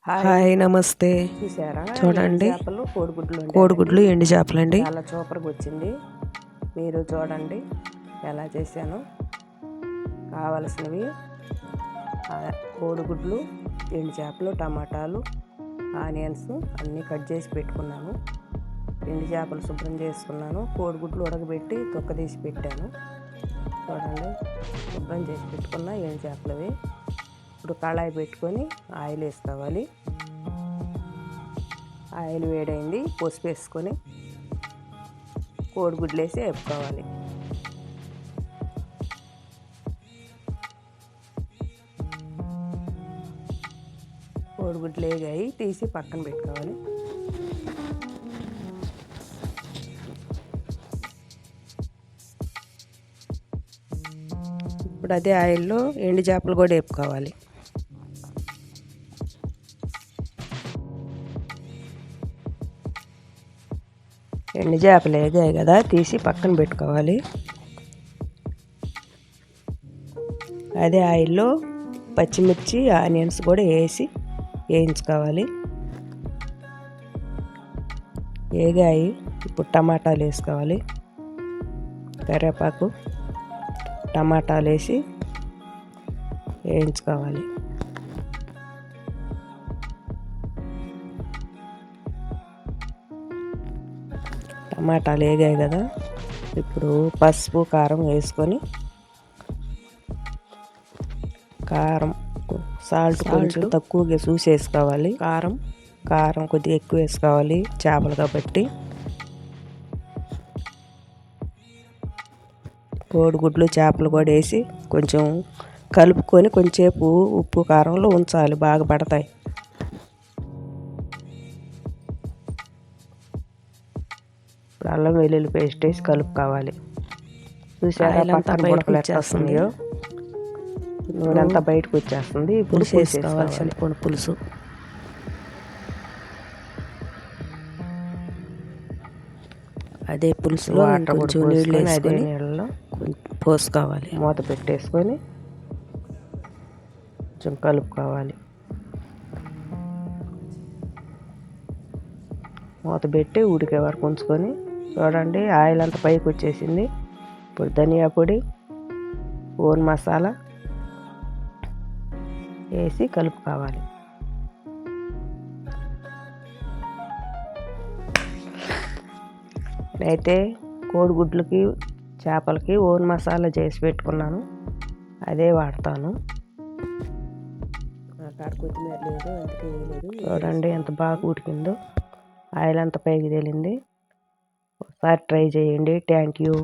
Hi నమస్తే. చూసారా చూడండి చేపలు కోడిగుడ్లు ఎండు చేపలండి. చాలా సూపర్గా వచ్చింది. మీరు చూడండి ఎలా చేశాను. కావలసినవి కోడిగుడ్లు, ఎండు చేపలు, టమాటాలు, ఆనియన్స్ అన్నీ కట్ చేసి పెట్టుకున్నాను. ఎండు చేపలు శుభ్రం చేసుకున్నాను. కోడిగుడ్లు ఉడకబెట్టి తొక్క తీసి పెట్టాను. చూడండి శుభ్రం చేసి పెట్టుకున్న ఎండు చేపలవి. ఇప్పుడు కళాయి పెట్టుకొని ఆయిల్ వేసుకోవాలి. ఆయిల్ వేడైంది. పసుపు వేసుకొని కోడిగుడ్లు వేసి వేపుకోవాలి. కోడిగుడ్లు వేగాయి, తీసి పక్కన పెట్టుకోవాలి. ఇప్పుడు అదే ఆయిల్లో ఎండు చేపలు కూడా వేపుకోవాలి. ఎండు చేపలు వేగాయి కదా, తీసి పక్కన పెట్టుకోవాలి. అదే ఆయిల్లో పచ్చిమిర్చి, ఆనియన్స్ కూడా వేసి వేయించుకోవాలి. వేగాయి. ఇప్పుడు టమాటాలు వేసుకోవాలి. కరివేపాకు, టమాటాలు వేసి వేయించుకోవాలి. టమాటాలు వేగాయి కదా, ఇప్పుడు పసుపు, కారం వేసుకొని సాల్ట్ కొంచెం తక్కువగా చూసి వేసుకోవాలి. కారం కొద్దిగా ఎక్కువ వేసుకోవాలి చేపలు కాబట్టి. కోడిగుడ్లు, చేపలు కూడా వేసి కొంచెం కలుపుకొని కొంచెంసేపు ఉప్పు కారంలో ఉంచాలి, బాగా పడతాయి. ఇప్పుడు అల్లం వెల్లుల్లి పేస్ట్ వేసి కలుపుకోవాలి. చూసారా పక్కన బుడకలు ఎట్లా వస్తున్నాయో, నూనె అంతా బయటకు వచ్చేస్తుంది. ఇప్పుడు వేసుకోవాలి చింతపండు పులుసు. అదే పులుసులో కొంచెం నీళ్ళు వేసుకొని నీళ్ళలో పోసుకోవాలి. మూత పెట్టేసుకొని కొంచెం కలుపుకోవాలి. మూత పెట్టి ఉడికే వరకు ఉంచుకొని చూడండి ఆయిల్ అంతా పైకి వచ్చేసింది. ఇప్పుడు ధనియా పొడి, ఓన్ మసాలా వేసి కలుపుకోవాలి. నేనైతే కోడిగుడ్లకి, చేపలకి ఓన్ మసాలా చేసి పెట్టుకున్నాను, అదే వాడతాను. అక్కడ కొత్తిమీర లేదు, అందుకే వేయలేదు. చూడండి ఎంత బాగా ఉడికిందో, ఆయిల్ అంతా పైకి తేలింది. ఒకసారి ట్రై చేయండి. Thank you.